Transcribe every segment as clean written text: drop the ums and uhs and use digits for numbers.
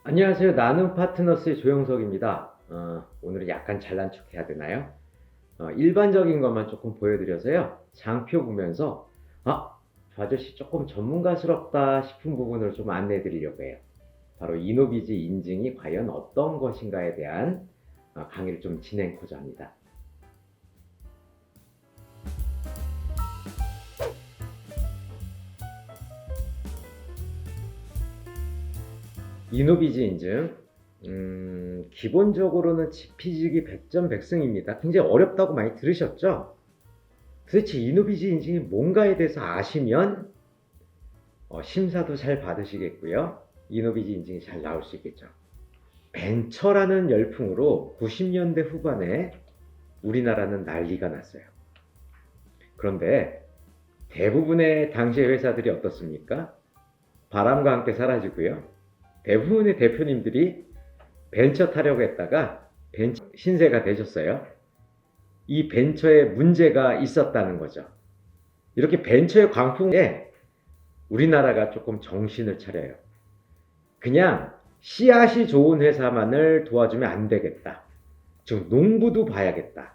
안녕하세요. 나는 파트너스의 조영석입니다. 오늘은 약간 잘난 척 해야 되나요? 일반적인 것만 조금 보여드려서요. 장표 보면서, 저 아저씨 조금 전문가스럽다 싶은 부분을 좀 안내해 드리려고 해요. 바로 이노비즈 인증이 과연 어떤 것인가에 대한 강의를 좀 진행하고자 합니다. 이노비즈 인증. 기본적으로는 지피지기 100점 100승입니다. 굉장히 어렵다고 많이 들으셨죠? 도대체 이노비즈 인증이 뭔가에 대해서 아시면 심사도 잘 받으시겠고요. 이노비즈 인증이 잘 나올 수 있겠죠. 벤처라는 열풍으로 90년대 후반에 우리나라는 난리가 났어요. 그런데 대부분의 당시의 회사들이 어떻습니까? 바람과 함께 사라지고요. 대부분의 대표님들이 벤처 타려고 했다가 벤처 신세가 되셨어요. 이 벤처에 문제가 있었다는 거죠. 이렇게 벤처의 광풍에 우리나라가 조금 정신을 차려요. 그냥 씨앗이 좋은 회사만을 도와주면 안 되겠다. 즉 농부도 봐야겠다.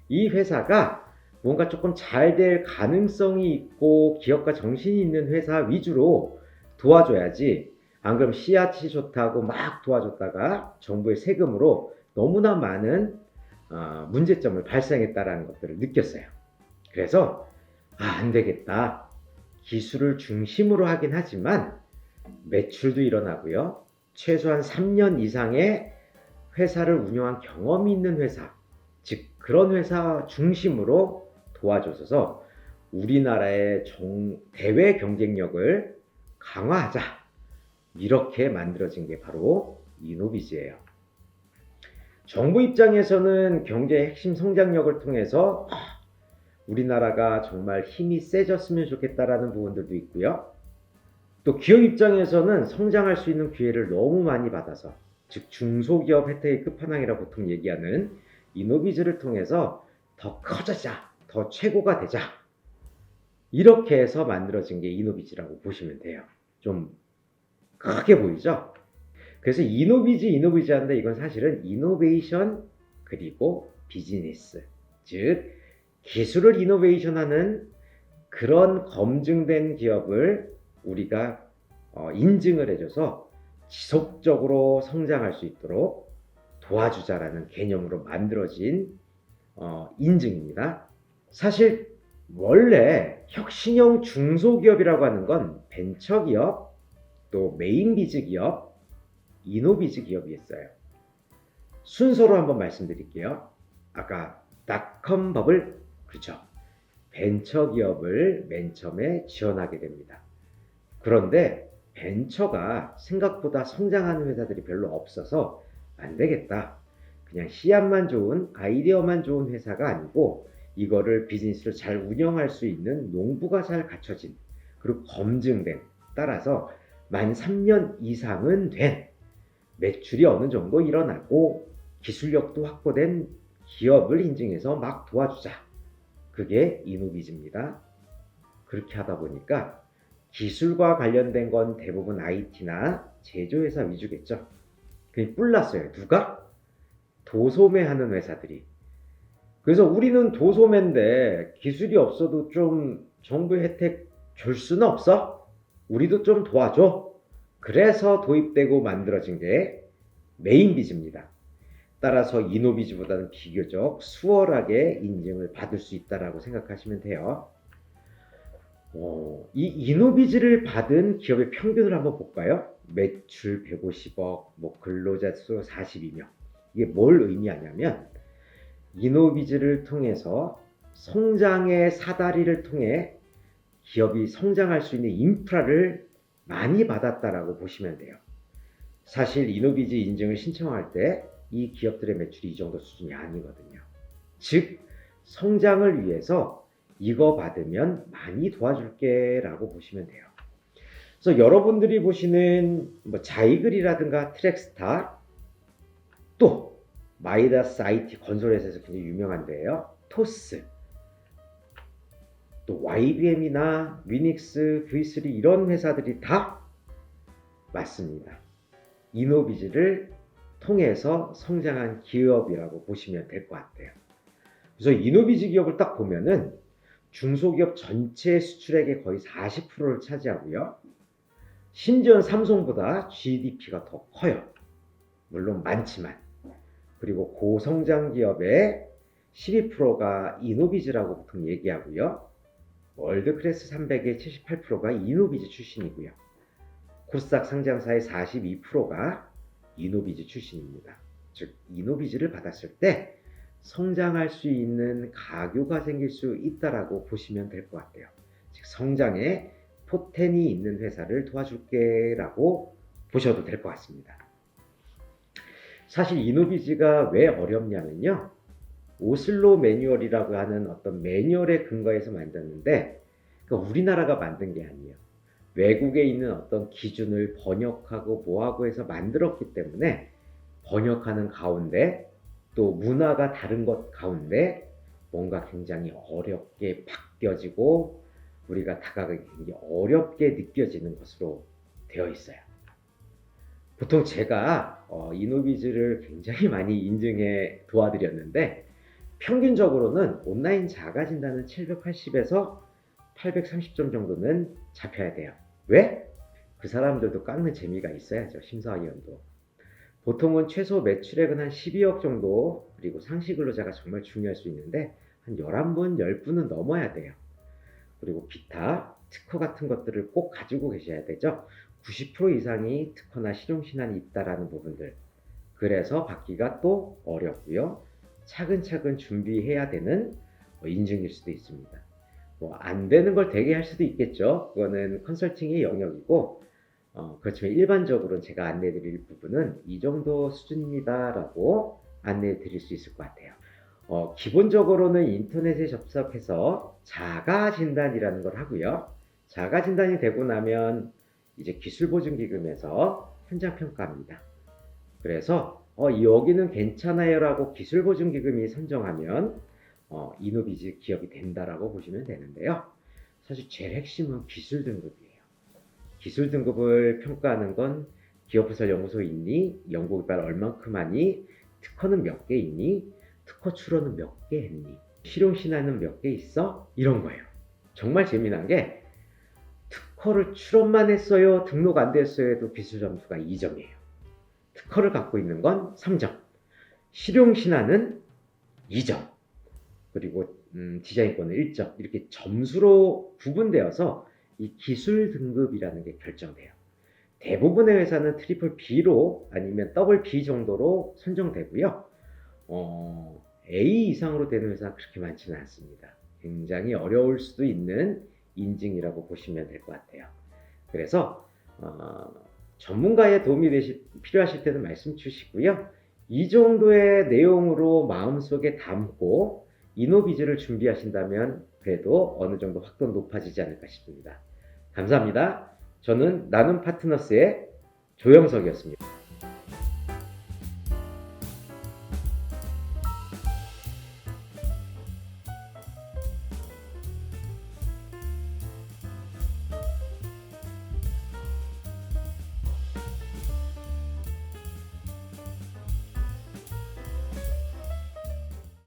이 회사가 뭔가 조금 잘 될 가능성이 있고 기업가 정신이 있는 회사 위주로 도와줘야지, 안 그러면 씨앗이 좋다고 막 도와줬다가 정부의 세금으로 너무나 많은 문제점을 발생했다라는 것들을 느꼈어요. 그래서 안 되겠다. 기술을 중심으로 하긴 하지만 매출도 일어나고요. 최소한 3년 이상의 회사를 운영한 경험이 있는 회사, 즉 그런 회사 중심으로 도와줘서 우리나라의 대외 경쟁력을 강화하자, 이렇게 만들어진 게 바로 이노비즈예요. 정부 입장에서는 경제 핵심 성장력을 통해서 우리나라가 정말 힘이 세졌으면 좋겠다라는 부분들도 있고요. 또 기업 입장에서는 성장할 수 있는 기회를 너무 많이 받아서, 즉 중소기업 혜택의 끝판왕이라고 보통 얘기하는 이노비즈를 통해서 더 커져자, 더 최고가 되자, 이렇게 해서 만들어진 게 이노비즈라고 보시면 돼요. 좀 크게 보이죠? 그래서 이노비즈 하는데 이건 사실은 이노베이션 그리고 비즈니스, 즉 기술을 이노베이션하는 그런 검증된 기업을 우리가 인증을 해줘서 지속적으로 성장할 수 있도록 도와주자라는 개념으로 만들어진 인증입니다. 사실 원래 혁신형 중소기업이라고 하는 건 벤처기업, 또 메인비즈 기업, 이노비즈 기업이 있어요. 순서로 한번 말씀드릴게요. 아까 닷컴 버블, 그렇죠? 벤처기업을 맨 처음에 지원하게 됩니다. 그런데 벤처가 생각보다 성장하는 회사들이 별로 없어서 안 되겠다. 그냥 씨앗만 좋은, 아이디어만 좋은 회사가 아니고 이거를 비즈니스를 잘 운영할 수 있는 농부가 잘 갖춰진, 그리고 검증된, 따라서 만 3년 이상은 된, 매출이 어느 정도 일어나고 기술력도 확보된 기업을 인증해서 막 도와주자. 그게 이노비즈입니다. 그렇게 하다 보니까 기술과 관련된 건 대부분 IT나 제조회사 위주겠죠. 그게 뿔났어요. 누가? 도소매하는 회사들이. 그래서 우리는 도소매인데 기술이 없어도 좀 정부 혜택 줄 수는 없어? 우리도 좀 도와줘. 그래서 도입되고 만들어진 게 메인비즈입니다. 따라서 이노비즈보다는 비교적 수월하게 인증을 받을 수 있다고 생각하시면 돼요. 이 이노비즈를 받은 기업의 평균을 한번 볼까요? 매출 150억, 근로자 수 42명. 이게 뭘 의미하냐면 이노비즈를 통해서 성장의 사다리를 통해 기업이 성장할 수 있는 인프라를 많이 받았다라고 보시면 돼요. 사실 이노비즈 인증을 신청할 때 이 기업들의 매출이 이 정도 수준이 아니거든요. 즉 성장을 위해서 이거 받으면 많이 도와줄게 라고 보시면 돼요. 그래서 여러분들이 보시는 자이글이라든가 트랙스타, 또 마이다스 IT 건설회사에서 굉장히 유명한데요, 토스, 또 YBM이나 위닉스, V3 이런 회사들이 다 맞습니다. 이노비즈를 통해서 성장한 기업이라고 보시면 될 것 같아요. 그래서 이노비즈 기업을 딱 보면은 중소기업 전체 수출액의 거의 40%를 차지하고요. 심지어 삼성보다 GDP가 더 커요. 물론 많지만. 그리고 고성장 기업의 12%가 이노비즈라고 보통 얘기하고요. 월드클래스 300의 78%가 이노비즈 출신이고요. 코스닥 상장사의 42%가 이노비즈 출신입니다. 즉 이노비즈를 받았을 때 성장할 수 있는 가교가 생길 수 있다라고 보시면 될 것 같아요. 즉 성장에 포텐이 있는 회사를 도와줄게 라고 보셔도 될 것 같습니다. 사실 이노비즈가 왜 어렵냐면요. 오슬로 매뉴얼이라고 하는 어떤 매뉴얼에 근거해서 만들었는데 그러니까 우리나라가 만든 게 아니에요. 외국에 있는 어떤 기준을 번역하고 뭐하고 해서 만들었기 때문에 번역하는 가운데 또 문화가 다른 것 가운데 뭔가 굉장히 어렵게 바뀌어지고 우리가 다가가기 굉장히 어렵게 느껴지는 것으로 되어 있어요. 보통 제가 이노비즈를 굉장히 많이 인증해 도와드렸는데 평균적으로는 온라인 자가진단은 780에서 830점 정도는 잡혀야 돼요. 왜? 그 사람들도 깎는 재미가 있어야죠. 심사위원도. 보통은 최소 매출액은 한 12억 정도, 그리고 상시 근로자가 정말 중요할 수 있는데 한 11분, 10분은 넘어야 돼요. 그리고 기타, 특허 같은 것들을 꼭 가지고 계셔야 되죠. 90% 이상이 특허나 실용신안이 있다라는 부분들. 그래서 받기가 또 어렵고요. 차근차근 준비해야 되는 인증일 수도 있습니다. 뭐 안 되는 걸 되게 할 수도 있겠죠. 그거는 컨설팅의 영역이고 그렇지만 일반적으로는 제가 안내해 드릴 부분은 이 정도 수준입니다 라고 안내해 드릴 수 있을 것 같아요. 기본적으로는 인터넷에 접속해서 자가진단이라는 걸 하고요. 자가진단이 되고 나면 이제 기술보증기금에서 현장평가합니다. 그래서 여기는 괜찮아요 라고 기술보증기금이 선정하면 이노비즈 기업이 된다라고 보시면 되는데요. 사실 제일 핵심은 기술 등급이에요. 기술 등급을 평가하는 건 기업부설 연구소 있니? 연구개발 얼만큼 하니? 특허는 몇 개 있니? 특허 출원은 몇 개 했니? 실용신안은 몇 개 있어? 이런 거예요. 정말 재미난 게 특허를 출원만 했어요, 등록 안 됐어요 해도 기술 점수가 2점이에요. 특허를 갖고 있는 건 3점, 실용신안은 2점, 그리고 디자인권은 1점, 이렇게 점수로 구분되어서 이 기술 등급이라는 게 결정돼요. 대부분의 회사는 트리플 B로 아니면 더블 B 정도로 선정되고요. A 이상으로 되는 회사는 그렇게 많지는 않습니다. 굉장히 어려울 수도 있는 인증이라고 보시면 될 것 같아요. 그래서 전문가의 도움이 필요하실 때는 말씀 주시고요. 이 정도의 내용으로 마음속에 담고 이노비즈를 준비하신다면 그래도 어느 정도 확도 높아지지 않을까 싶습니다. 감사합니다. 저는 나눔 파트너스의 조영석이었습니다.